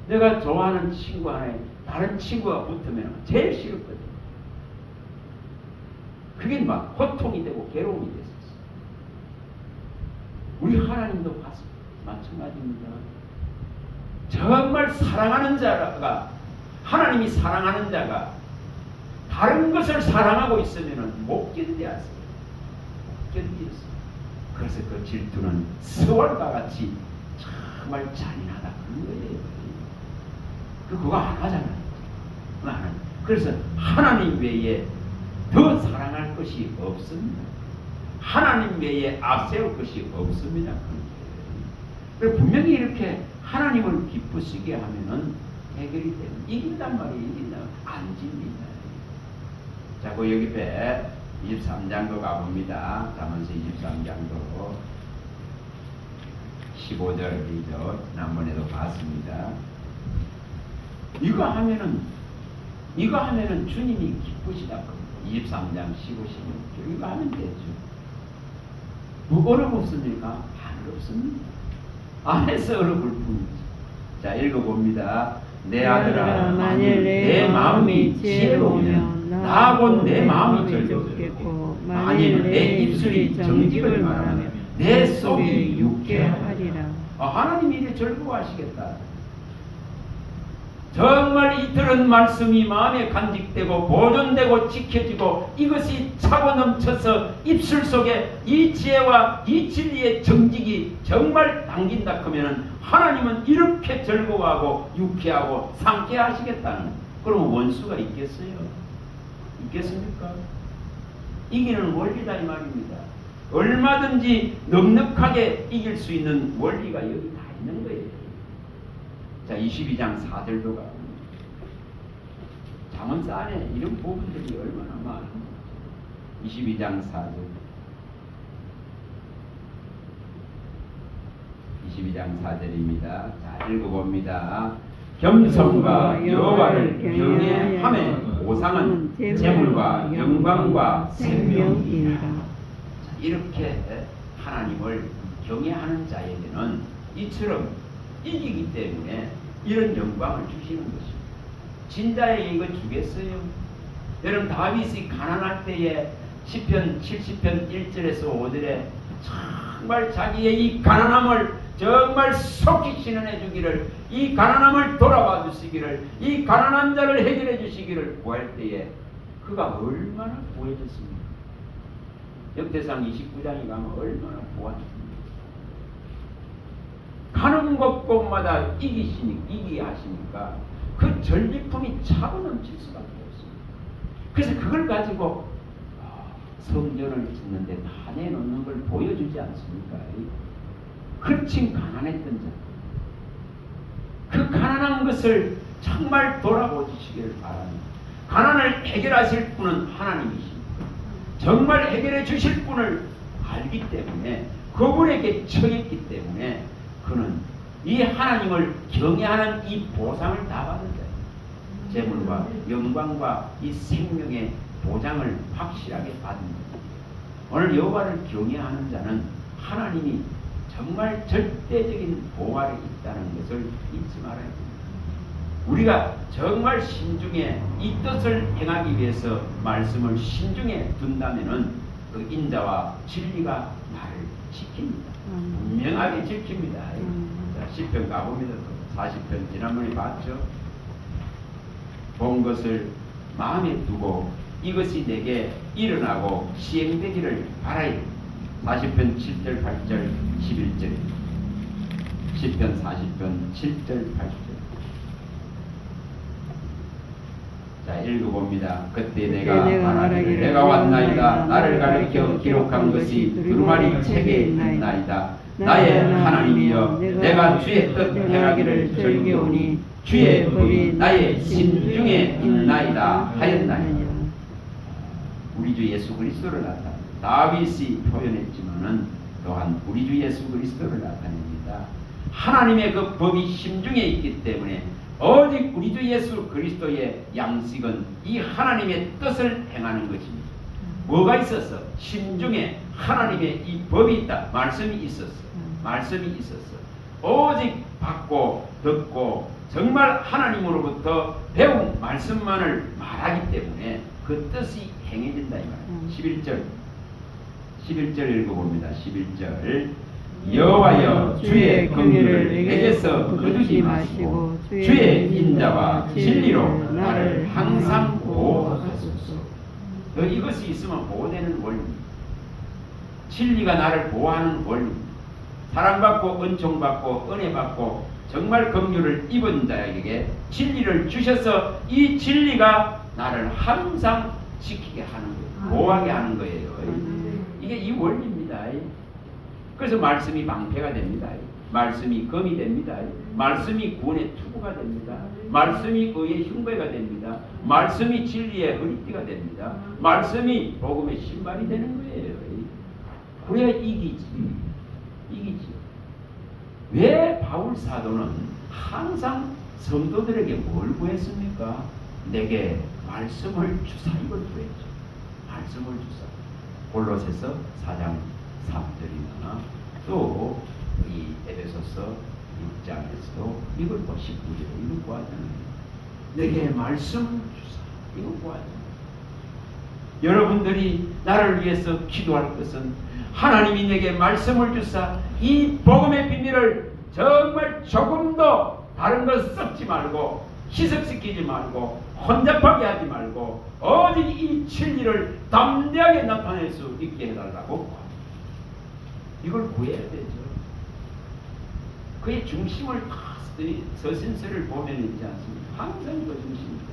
내가 좋아하는 친구 하나에 다른 친구가 붙으면 제일 싫었거든요. 그게 막 고통이 되고 괴로움이 됐었어요. 우리 하나님도 마찬가지입니다. 정말 사랑하는 자가 하나님이 사랑하는 자가 다른 것을 사랑하고 있으면 못 견뎌하세요. 못 견디었어요. 그래서 그 질투는 세월과 같이 정말 잔인하다 그런 거예요. 그거 안 하잖아요. 그래서 하나님 외에 더 사랑할 것이 없습니다. 하나님 외에 앞세울 것이 없습니다. 분명히 이렇게 하나님을 기쁘시게 하면은 해결이 되는 이긴단 말이에요. 이긴다. 안 집니다. 자, 그 여기 배 23장도 가봅니다. 잠언서 23장도 15절이죠. 지난번에도 봤습니다. 이거 하면은 주님이 기쁘시다. 23장 15, 16절 이거 하면 되죠. 뭐 어렵 없습니까? 안 어렵습니다. 안 해서 어려울 뿐이지. 자, 읽어봅니다. 내 아들아, 만일 내 마음이 지혜로우면 나 곧 내 마음이 즐겁겠고 만일 내 입술이 정직을 말하면 내 속이 유쾌하리라. 하나님이 이래 즐거워하시겠다. 정말 이 들은 말씀이 마음에 간직되고 보존되고 지켜지고 이것이 차고 넘쳐서 입술 속에 이 지혜와 이 진리의 정직이 정말 당긴다 하면 하나님은 이렇게 즐거워하고 유쾌하고 상쾌하시겠다는. 그럼 원수가 있겠어요? 있겠습니까? 이기는 원리다 이 말입니다. 얼마든지 넉넉하게 이길 수 있는 원리가 여기 다 있는 거예요. 자, 22장 4절도 가고 잠언서 안에 이런 부분들이 얼마나 많은가. 22장 4절 22장 4절입니다. 자, 읽어봅니다. 겸손과 여호와를 경외하며 보상은 재물과 영광과 생명이니라. 이렇게 하나님을 경외하는 자에게는 이처럼 이기기 때문에 이런 영광을 주시는 것입니다. 진자에게 이거 주겠어요? 여러분 다윗이 가난할 때에 시편 70편 1절에서 5절에 정말 자기의 이 가난함을 정말 속히 신원해 주기를, 이 가난함을 돌아와 주시기를, 이 가난한 자를 해결해 주시기를 구할 때에 그가 얼마나 구해졌습니까? 역대상 29장에 가면 얼마나 구하셨습니까? 가는 곳곳마다 이기게 하시니까 그 전리품이 차고 넘칠 수밖에 없습니다. 그래서 그걸 가지고 성전을 짓는데 다 내놓는 걸 보여주지 않습니까? 그렇지 가난했던 자, 그 가난한 것을 정말 돌아보시기를 바랍니다. 가난을 해결하실 분은 하나님이십니다. 정말 해결해 주실 분을 알기 때문에, 그분에게 처했기 때문에 그는 이 하나님을 경외하는 이 보상을 다 받은 자예요. 재물과 영광과 이 생명의 보장을 확실하게 받은 거예요. 오늘 여호와를 경외하는 자는 하나님이 정말 절대적인 보호 아래 있다는 것을 잊지 말아야 됩니다. 우리가 정말 신중에 이 뜻을 행하기 위해서 말씀을 신중에 둔다면은 그 인자와 진리가 나를 지킵니다. 분명하게 지킵니다. 자, 시편 가봅니다. 40편 지난번에 봤죠? 본 것을 마음에 두고 이것이 내게 일어나고 시행되기를 바라요. 40편 7절 8절 11절, 시편 40편 7절 8절. 자, 읽어봅니다. 그때 내가 말하기를 내가 왔나이다. 나를 가리켜 기록한 것이 두루마리 책에 있나이다. 나의 하나님이여, 내가 주의 뜻 행하기를 즐겨오니 주의 법이 나의 심중에 있나이다 하였나이다. 우리 주 예수 그리스도를 나타냅니다. 다윗이 표현했지만은 또한 우리 주 예수 그리스도를 나타냅니다. 하나님의 그 법이 심중에 있기 때문에 오직 우리 주 예수 그리스도의 양식은 이 하나님의 뜻을 행하는 것입니다. 뭐가 있었어? 심중에 하나님의 이 법이 있다. 말씀이 있었어. 말씀이 있었어. 오직 받고 듣고 정말 하나님으로부터 배운 말씀만을 말하기 때문에 그 뜻이 행해진다 이 말이에요. 11절 읽어봅니다. 11절 여호와여, 주의 긍휼을 내게서 거두지 마시고 주의 인자와 진리로 나를 항상 보호하소서. 이것이 있으면 보호되는 원리입니다. 진리가 나를 보호하는 원리입니다. 사랑받고 은총받고 은혜받고 정말 긍휼을 입은 자에게 진리를 주셔서 이 진리가 나를 항상 지키게 하는 거예요. 보호하게 하는 거예요. 이게 이 원리입니다. 그래서 말씀이 방패가 됩니다. 말씀이 검이 됩니다. 말씀이 구원의 투구가 됩니다. 말씀이 의의 흉배가 됩니다. 말씀이 진리의 허리띠가 됩니다. 말씀이 복음의 신발이 되는 거예요. 그래야 이기지. 왜 바울 사도는 항상 성도들에게 뭘 구했습니까? 내게 말씀을 주사, 이걸 구했죠. 말씀을 주사. 골로새서 4장 3절이나 또 이 에베소서 6장에서도 이걸 19절에 이걸 구하잖아요. 내게 말씀을 주사, 이걸 구하잖아요. 여러분들이 나를 위해서 기도할 것은 하나님이 내게 말씀을 주사 이 복음의 비밀을 정말 조금도 다른 것 섞지 말고 희석시키지 말고 혼잡하게 하지 말고 오직 이 진리를 담대하게 나타낼 수 있게 해달라고 이걸 구해야 되죠. 그의 중심을 서신서를 보면 있지 않습니까? 항상 그 중심입니다.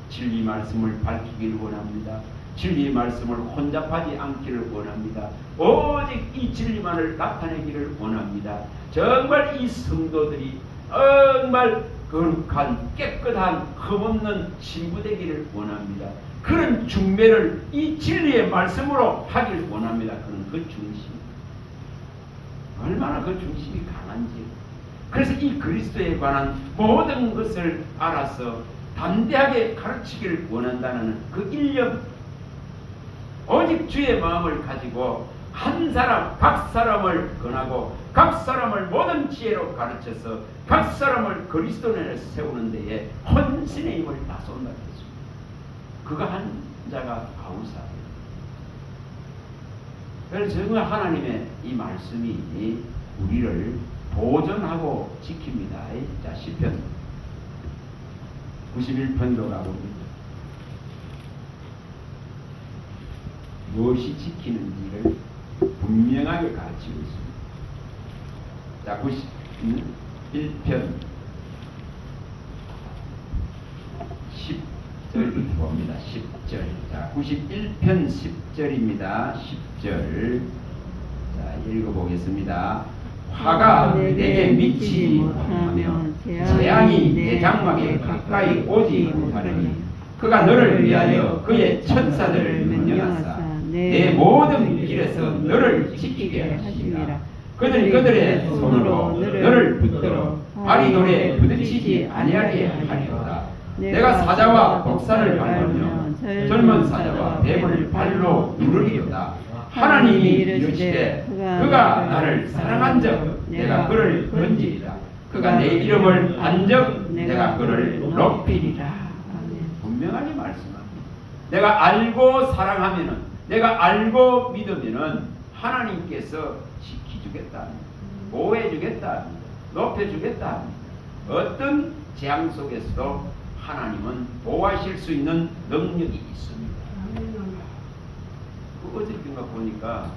진리 말씀을 밝히기를 원합니다. 진리의 말씀을 혼잡하지 않기를 원합니다. 오직 이 진리만을 나타내기를 원합니다. 정말 이 성도들이 정말 거룩한 깨끗한 흠없는 신부 되기를 원합니다. 그런 중매를 이 진리의 말씀으로 하길 원합니다. 그런 그 중심, 얼마나 그 중심이 강한지. 그래서 이 그리스도에 관한 모든 것을 알아서 담대하게 가르치기를 원한다는 그 일념, 오직 주의 마음을 가지고 한 사람 각 사람을 권하고 각 사람을 모든 지혜로 가르쳐서 각 사람을 그리스도인을 세우는 데에 헌신의 힘을 다 쏜다 했습니다. 그가 한 자가 바울사예요. 그래서 정말 하나님의 이 말씀이 우리를 보존하고 지킵니다. 자, 시편 91편도 가봅니다. 무엇이 지키는지를 분명하게 가르치고 있습니다. 자, 91편 10절 봅니다. 10절. 자, 91편 10절입니다. 10절. 자, 읽어보겠습니다. 화가 내게 미치지 못하며 재앙이 내 장막에 가까이 오지 못하니 그가 너를 위하여 그의 천사들을 명령하사 내 모든 길에서 너를 지키게 하시리라. 그들이 그들의 손으로 너를 붙들어 발이 돌에 부딪히지 아니하게 하리로다. 내가 사자와 독사를 밟으며 젊은 사자와 뱀을 발로 누르리로다. 하나님이 이르시되 그가 나를 사랑한즉 내가 그를 건지리라. 그가 내 이름을 안즉 내가 그를 높이리라. 분명하게 말씀합니다. 내가 알고 사랑하면은, 내가 알고 믿으면은 하나님께서 지키주겠다 합니다. 보호해주겠다 합니다. 높여주겠다 합니다. 어떤 재앙 속에서도 하나님은 보호하실 수 있는 능력이 있습니다. 그 어저께인가 보니까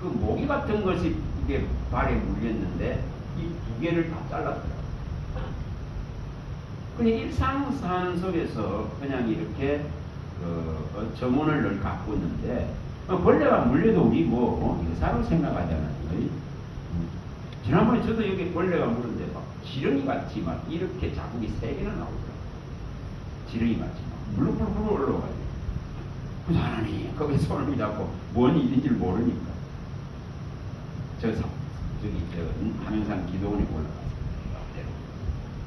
그 모기 같은 것이 이게 발에 물렸는데 이 두 개를 다 잘랐더라고요. 그냥 일상생활 속에서 그냥 이렇게 저문을 늘 갖고 있는데 벌레가 물려도 우리 의사로 생각하잖아요. 지난번에 저도 여기 벌레가 물었는데 막 지렁이 같이 막 이렇게 자국이 3개나 나오더라고요. 지렁이 같이 막 물룩물룩 올라가지고. 그래서 하나님 거기에 손을 잡고 뭔 일인지 모르니까 함영산 기도원에 올라가서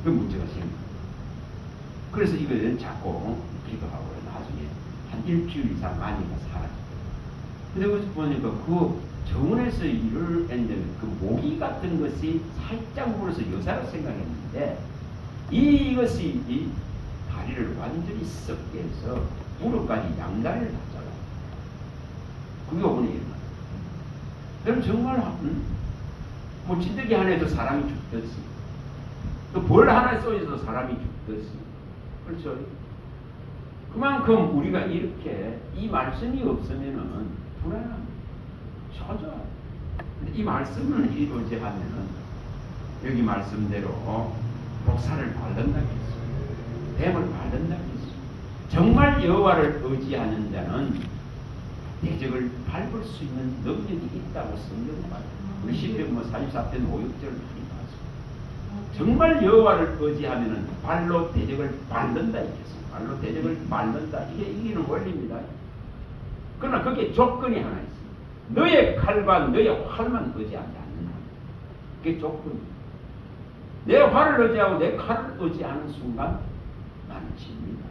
그 문제가 생깁니다. 그래서 이거는 자꾸 기도하고 나중에 한 일주일 이상 많이가 사라지고. 근데 거기서 보니까 그 정원에서 일을 했는데 그 모기 같은 것이 살짝 물어서 여사로 생각했는데 이것이 이 다리를 완전히 썩게 해서 무릎까지 양다리를 다 잘라. 그게 오늘 일어나. 그럼 정말 뭐 진드기 하나에도 사람이 죽듯이 또 벌 하나에 쏘여서 사람이 죽듯이 그렇죠. 그만큼 우리가 이렇게 이 말씀이 없으면은 불안합니다. 처져요. 근데 이 말씀을 이루어지 하면은 여기 말씀대로 독사를 밟는다 했어요. 뱀을 밟는다 했어요. 정말 여호와를 의지하는 자는 대적을 밟을 수 있는 능력이 있다고 성경은 말합니다. 우리 시편 44편 5,6절을 많이 봤습니다. 정말 여호와를 의지하면은 발로 대적을 밟는다 이겠습니다. 발로 대적을 밟는다. 이게 이기는 원리입니다. 그러나 거기에 조건이 하나 있습니다. 너의 칼과 너의 활만 의지하지 않는다. 그게 조건입니다. 내 활을 의지하고 내 칼을 의지하는 순간 나는 집니다.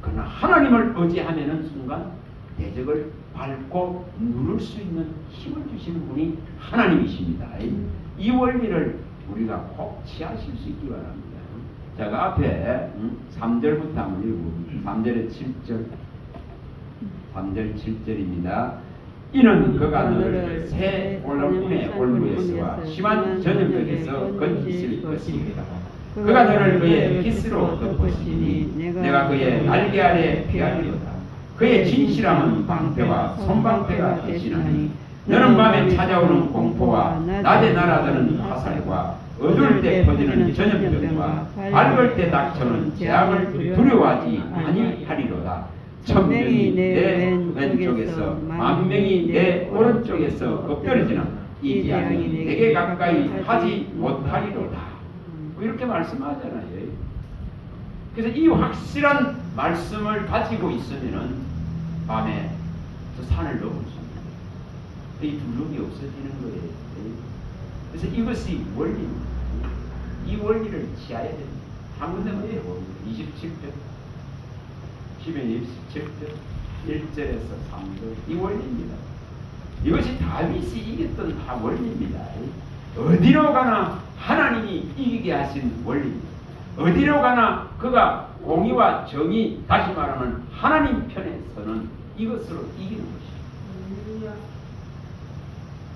그러나 하나님을 의지하면은 순간 대적을 밟고 누를 수 있는 힘을 주시는 분이 하나님이십니다. 이 원리를 우리가 꼭 취하실 수 있기 바랍니다. 자, 그 앞에 3절부터 한번 읽어봅니다. 3절에 7절 3절 7절입니다. 이는 그가 너를 새 올라꿈의 올무에서와 심한 전염병에서 건지실 것입니다. 그가 너를 그의 기스로 덮으시니 내가 그의 날개 아래 피하리로다. 그의 진실함은 방패와 손방패가 되시나니 너는 밤에 찾아오는 공포와 낮에 날아드는 화살과 어두울 때 퍼지는 전염병과 밝을 때 닥쳐오는 재앙을 두려워하지 아니하리로다. 1000명이 내 왼쪽에서 10,000명이 내 오른쪽에서 엎드러지는 이 재앙이 내게 가까이 하지 못하리로다. 이렇게 말씀하잖아요. 그래서 이 확실한 말씀을 가지고 있으면은 밤에 저 산을 넘을 수 있는 거예요. 이 두려움이 없어지는 거예요. 그래서 이것이 원리입니다. 이 원리를 취해야 됩니다. 한 군데만 읽어봅니다. 27편, 10편 27편, 1절에서 3절 이 원리입니다. 이것이 다윗이 이겼던 다 원리입니다. 어디로 가나 하나님이 이기게 하신 원리입니다. 어디로 가나 그가 공의와 정의, 다시 말하면 하나님 편에 서는 이것으로 이기는 것입니다.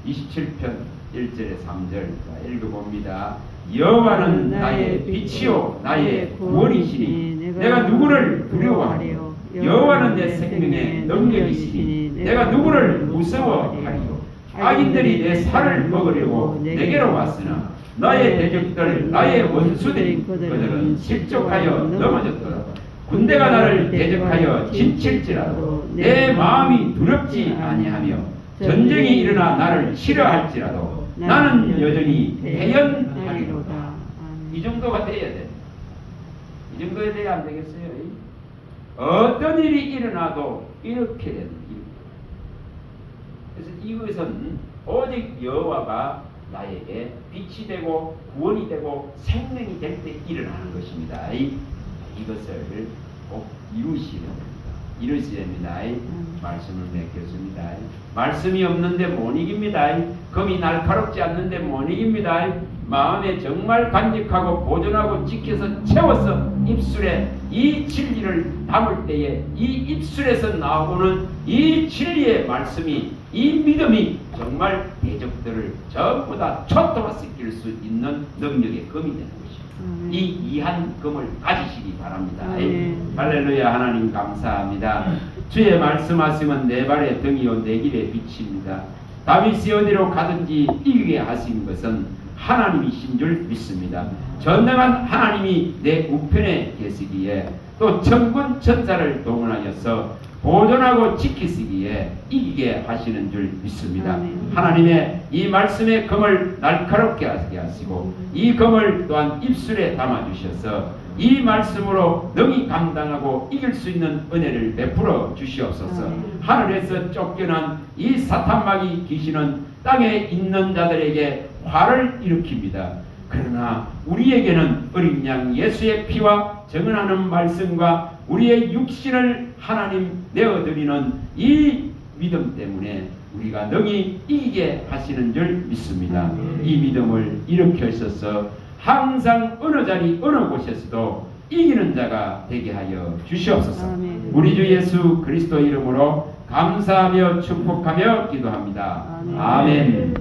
27편 1절에 3절 읽어봅니다. 여호와는 나의 빛이요 나의 구원이시니 내가 누구를 두려워하리요. 여호와는 내 생명의 능력이시니 내가 누구를 무서워하리요. 악인들이 내 살을 먹으려고 내게로 왔으나 나의 대적들 나의 원수들인 그들은 실족하여 넘어졌더라. 군대가 나를 대적하여 진칠지라도 내 마음이 두렵지 아니하며 전쟁이 일어나 나를 치려할지라도 나는 여전히 대연하리로다. 이 정도가 돼야 돼. 이 정도에 돼야 안 되겠어요? 어떤 일이 일어나도 이렇게 되는 일. 그래서 이것은 오직 여호와가 나에게 빛이 되고 구원이 되고 생명이 될 때 일어나는 것입니다. 이것을 꼭 이루시는 겁니다. 이루셔야 됩니다. 말씀을 맺겠습니다. 말씀이 없는데 못 이깁니다. 검이 날카롭지 않는데 못 이깁니다. 마음에 정말 간직하고 보존하고 지켜서 채워서 입술에 이 진리를 담을 때에 이 입술에서 나오는 이 진리의 말씀이 이 믿음이 정말 대적들을 전부 다 초토화시킬 수 있는 능력의 검이 되는 것입니다. 이 이한 검을 가지시기 바랍니다. 할렐루야. 하나님 감사합니다. 주의 말씀하시면 내 발의 등이요 내 길의 빛입니다. 다윗이 어디로 가든지 이기게 하신 것은 하나님이신 줄 믿습니다. 전능한 하나님이 내 우편에 계시기에 또 천군 천사를 동원하여서 보존하고 지키시기에 이기게 하시는 줄 믿습니다. 하나님의 이 말씀의 검을 날카롭게 하게 하시고 이 검을 또한 입술에 담아주셔서 이 말씀으로 능히 감당하고 이길 수 있는 은혜를 베풀어 주시옵소서. 하늘에서 쫓겨난 이 사탄마귀 귀신은 땅에 있는 자들에게 화를 일으킵니다. 그러나 우리에게는 어린 양 예수의 피와 정언하는 말씀과 우리의 육신을 하나님 내어드리는 이 믿음 때문에 우리가 능히 이기게 하시는 줄 믿습니다. 이 믿음을 일으켜셔서 항상 어느 자리 어느 곳에서도 이기는 자가 되게 하여 주시옵소서. 우리 주 예수 그리스도 이름으로 감사하며 축복하며 기도합니다. 아멘.